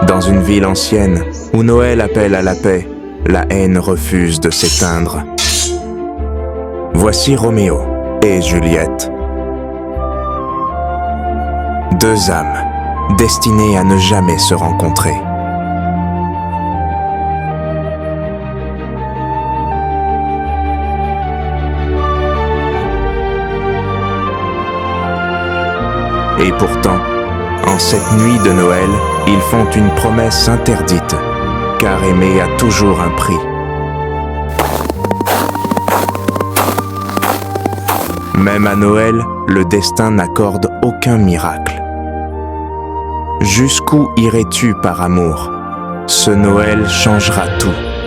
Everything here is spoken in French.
Dans une ville ancienne, où Noël appelle à la paix, la haine refuse de s'éteindre. Voici Roméo et Juliette. Deux âmes, destinées à ne jamais se rencontrer. Et pourtant, en cette nuit de Noël, ils font une promesse interdite, car aimer a toujours un prix. Même à Noël, le destin n'accorde aucun miracle. Jusqu'où irais-tu par amour? Ce Noël changera tout.